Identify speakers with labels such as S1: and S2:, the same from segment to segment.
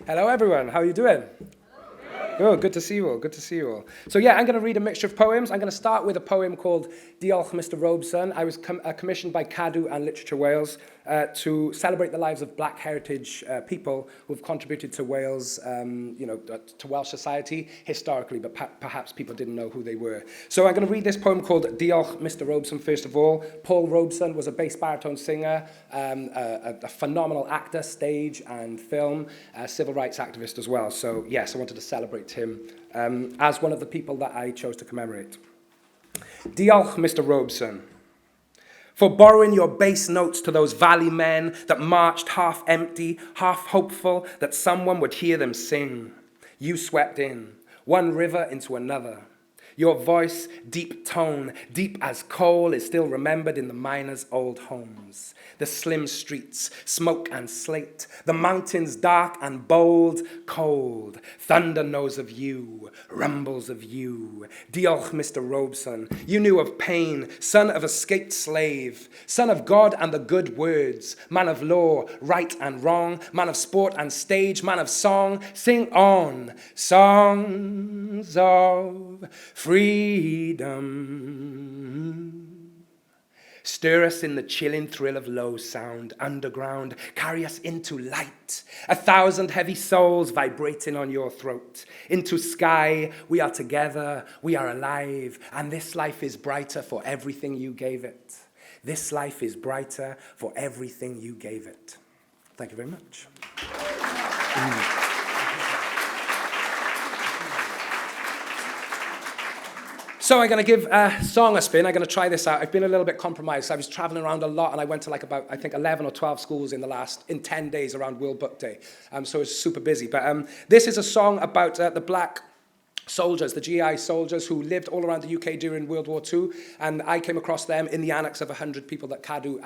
S1: Hello everyone, how are you doing? Good, good to see you all, good to see you all. So yeah, I'm going to read a mixture of poems. I'm going to start with a poem called Diolch Mr Robeson. I was commissioned by Cadw and Literature Wales to celebrate the lives of black heritage people who have contributed to Wales, to Welsh society historically, but perhaps people didn't know who they were. So I'm going to read this poem called Diolch Mr Robeson first of all. Paul Robeson was a bass baritone singer, a phenomenal actor, stage and film, civil rights activist as well. So yes, I wanted to celebrate him as one of the people that I chose to commemorate. Diolch, Mr. Robeson, for borrowing your bass notes to those valley men that marched half empty, half hopeful that someone would hear them sing. You swept in, one river into another. Your voice, deep tone, deep as coal, is still remembered in the miners' old homes. The slim streets, smoke and slate, the mountains dark and bold, cold. Thunder knows of you, rumbles of you. Diolch, Mr. Robeson, you knew of pain, son of escaped slave, son of God and the good words, man of law, right and wrong, man of sport and stage, man of song. Sing on, songs of freedom. Stir us in the chilling thrill of low sound, underground, carry us into light. 1,000 heavy souls vibrating on your throat. Into sky, we are together, we are alive, and this life is brighter for everything you gave it. This life is brighter for everything you gave it. Thank you very much. So I'm going to give a song a spin. I'm going to try this out. I've been a little bit compromised. I was traveling around a lot, and I went to about 11 or 12 schools in 10 days around World Book Day. So it's super busy. But this is a song about the black soldiers, the GI soldiers who lived all around the UK during World War II, and I came across them in the annex of 100 people that Cadw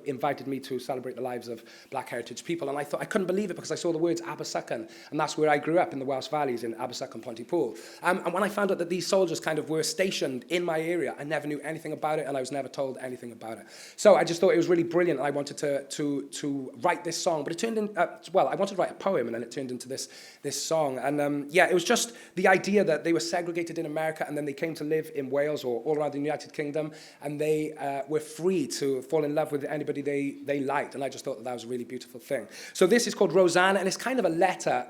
S1: invited me to celebrate the lives of black heritage people, and I thought I couldn't believe it because I saw the words Abersychan, and that's where I grew up in the Welsh Valleys in Abersychan, Pontypool. And when I found out that these soldiers kind of were stationed in my area, I never knew anything about it, and I was never told anything about it. So I just thought it was really brilliant, and I wanted to write this song, but it turned in, I wanted to write a poem, and then it turned into this song, and it was just the idea that they were segregated in America and then they came to live in Wales or all around the United Kingdom, and they were free to fall in love with anybody they liked, and I just thought that was a really beautiful thing. So this is called Rosanna, and it's kind of a letter,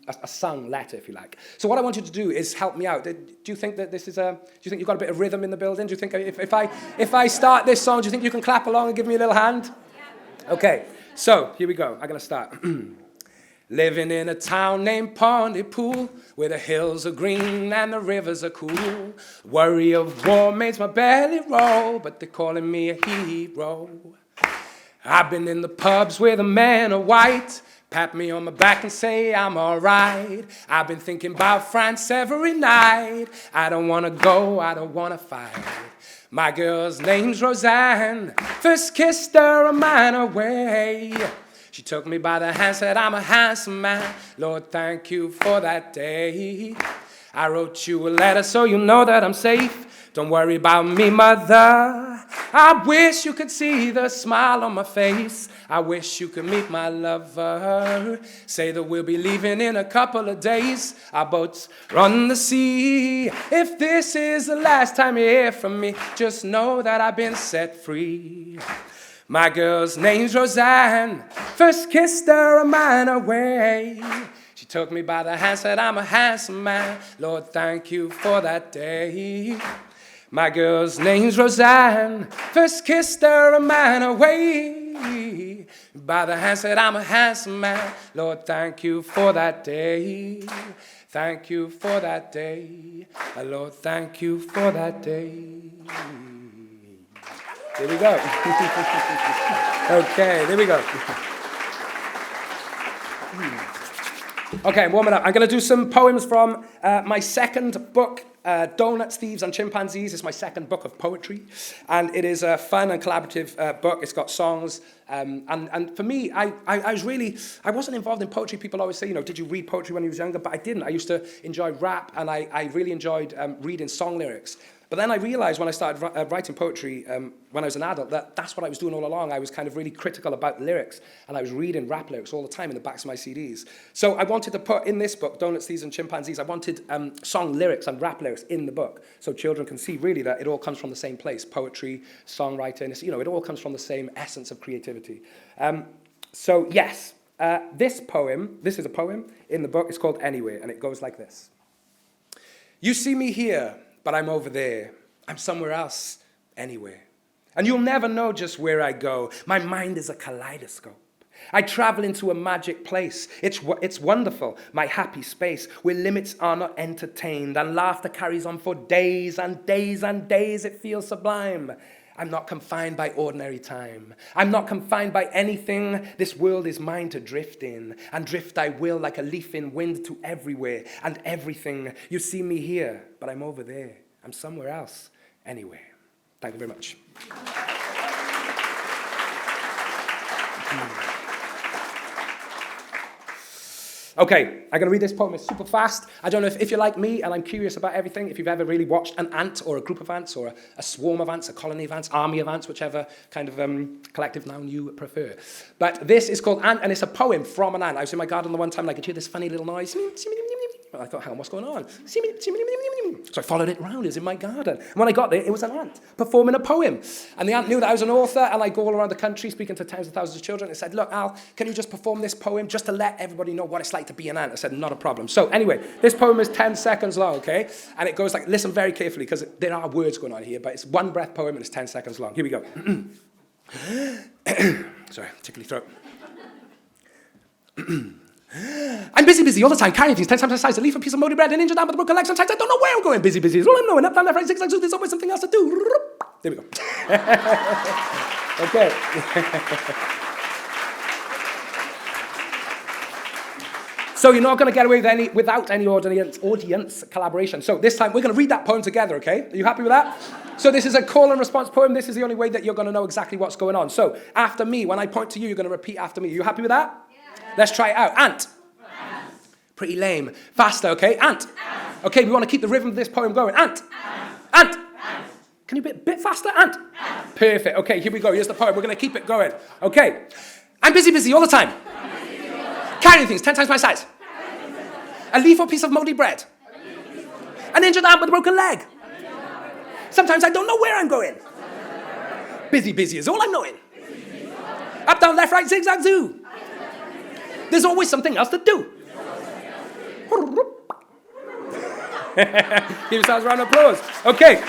S1: a sung letter, if you like. So what I want you to do is help me out. Do you think that this is do you think you've got a bit of rhythm in the building? Do you think if I start this song, do you think you can clap along and give me a little hand? Yeah. Okay, so here we go. I'm going to start. Living in a town named Pontypool, where the hills are green and the rivers are cool. Worry of war makes my belly roll, but they're calling me a hero. I've been in the pubs where the men are white, pat me on my back and say I'm alright. I've been thinking about France every night. I don't wanna go, I don't wanna fight. My girl's name's Roseanne, first kissed her a mile away. She took me by the hand, said, I'm a handsome man. Lord, thank you for that day. I wrote you a letter so you know that I'm safe. Don't worry about me, mother. I wish you could see the smile on my face. I wish you could meet my lover. Say that we'll be leaving in a couple of days. Our boats run the sea. If this is the last time you hear from me, just know that I've been set free. My girl's name's Roseanne, first kissed her a mile away. She took me by the hand, said I'm a handsome man. Lord, thank you for that day. My girl's name's Roseanne, first kissed her a mile away. By the hand, said I'm a handsome man. Lord, thank you for that day. Thank you for that day. Lord, thank you for that day. There we go. Okay, there we go. Okay, I'm warming up. I'm going to do some poems from my second book, Donuts, Thieves and Chimpanzees. It's my second book of poetry, and it is a fun and collaborative book. It's got songs, and for me, I wasn't involved in poetry. People always say, did you read poetry when you was younger? But I didn't. I used to enjoy rap, and I really enjoyed reading song lyrics. But then I realized when I started writing poetry when I was an adult that that's what I was doing all along. I was kind of really critical about lyrics, and I was reading rap lyrics all the time in the backs of my CDs. So I wanted to put in this book, Donuts, Thieves and Chimpanzees, I wanted song lyrics and rap lyrics in the book so children can see really that it all comes from the same place. Poetry, songwriting, it all comes from the same essence of creativity. So yes, this is a poem in the book. It's called Anyway, and it goes like this. You see me here, but I'm over there. I'm somewhere else anyway. And you'll never know just where I go. My mind is a kaleidoscope. I travel into a magic place. It's wonderful, my happy space, where limits are not entertained and laughter carries on for days and days and days. It feels sublime. I'm not confined by ordinary time. I'm not confined by anything. This world is mine to drift in, and drift I will like a leaf in wind to everywhere and everything. You see me here, but I'm over there. I'm somewhere else anyway. Thank you very much. Okay, I'm going to read this poem. It's super fast. I don't know if you're like me and I'm curious about everything, if you've ever really watched an ant or a group of ants or a swarm of ants, a colony of ants, army of ants, whichever kind of collective noun you prefer. But this is called Ant, and it's a poem from an ant. I was in my garden the one time and I could hear this funny little noise. I thought, hang on, what's going on? So I followed it around. It was in my garden. And when I got there, it was an ant performing a poem. And the ant knew that I was an author, and I go all around the country speaking to tens of thousands of children. And said, look, Al, can you just perform this poem just to let everybody know what it's like to be an ant? I said, not a problem. So anyway, this poem is 10 seconds long, okay? And it goes like, listen very carefully, because there are words going on here, but it's one breath poem and it's 10 seconds long. Here we go. Sorry, tickly throat. I'm busy all the time, carrying things 10 times my size, a leaf, a piece of moldy bread, an injured arm with a broken leg. Sometimes I don't know where I'm going. Busy is all I'm knowing. Up, down, left, right, zigzag, zoo. There's always something else to do. There we go. Okay. So you're not going to get away with without any audience collaboration. So this time we're going to read that poem together, okay? Are you happy with that? So this is a call and response poem. This is the only way that you're going to know exactly what's going on. So after me, when I point to you, you're going to repeat after me. Are you happy with that? Let's try it out. Ant. Ant. Pretty lame. Faster, okay? Ant. Ant. Okay, we want to keep the rhythm of this poem going. Ant. Ant. Ant. Can you be a bit faster? Ant. Ant. Perfect. Okay, here we go. Here's the poem. We're going to keep it going. Okay. I'm busy all the time. Carrying things 10 times my size. A leaf or piece of moldy bread. An injured arm with a broken leg. Sometimes I don't know where I'm going. Busy is all I'm knowing. Up, down, left, right, zigzag, zoo. There's always something else to do. Give yourselves a round of applause. Okay.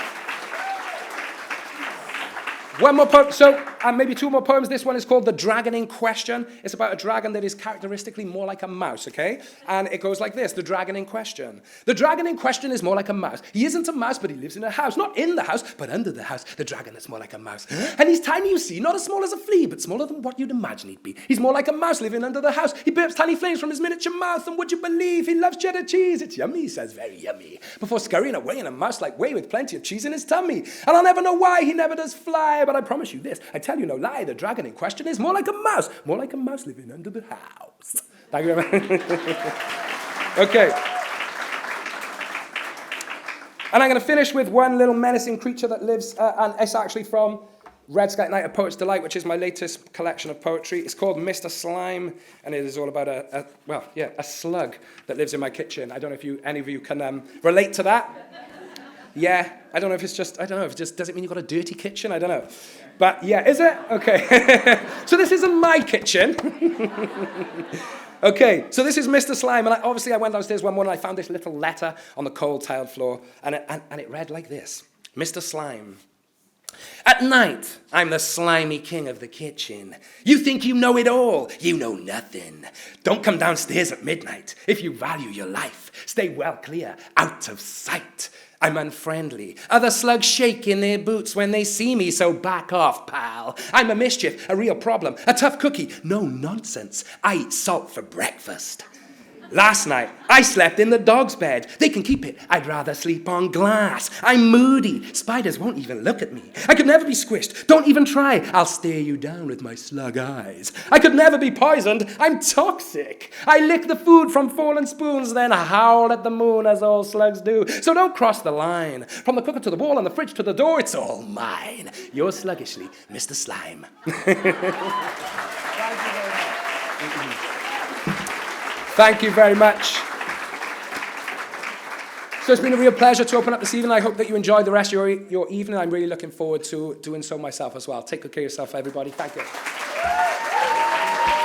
S1: One more poem, maybe two more poems. This one is called The Dragon in Question. It's about a dragon that is characteristically more like a mouse, okay? And it goes like this, The Dragon in Question. The dragon in question is more like a mouse. He isn't a mouse, but he lives in a house. Not in the house, but under the house. The dragon that's more like a mouse. And he's tiny, you see, not as small as a flea, but smaller than what you'd imagine he'd be. He's more like a mouse living under the house. He burps tiny flames from his miniature mouth, and would you believe he loves cheddar cheese? It's yummy, he says, very yummy. Before scurrying away in a mouse-like way with plenty of cheese in his tummy. And I'll never know why he never does fly, but I promise you this, I tell you no lie, the dragon in question is more like a mouse living under the house. Thank you very much. Okay. And I'm going to finish with one little menacing creature that lives, and it's actually from Red Sky at Night, A Poet's Delight, which is my latest collection of poetry. It's called Mr. Slime, and it is all about a slug that lives in my kitchen. I don't know if any of you can relate to that. Yeah, I don't know if it's just, does it mean you've got a dirty kitchen? I don't know. But yeah, is it? Okay. So this isn't my kitchen. Okay, so this is Mr. Slime, and I went downstairs one morning and I found this little letter on the cold tiled floor, and it read like this. Mr. Slime. At night, I'm the slimy king of the kitchen. You think you know it all. You know nothing. Don't come downstairs at midnight. If you value your life, stay well clear, out of sight. I'm unfriendly. Other slugs shake in their boots when they see me, so back off, pal. I'm a mischief, a real problem, a tough cookie. No nonsense. I eat salt for breakfast. Last night, I slept in the dog's bed. They can keep it. I'd rather sleep on glass. I'm moody. Spiders won't even look at me. I could never be squished. Don't even try. I'll stare you down with my slug eyes. I could never be poisoned. I'm toxic. I lick the food from fallen spoons, then howl at the moon as all slugs do. So don't cross the line. From the cooker to the wall and the fridge to the door, it's all mine. Yours sluggishly, Mr. Slime. Thank you very much. So it's been a real pleasure to open up this evening. I hope that you enjoyed the rest of your evening. I'm really looking forward to doing so myself as well. Take good care of yourself, everybody. Thank you.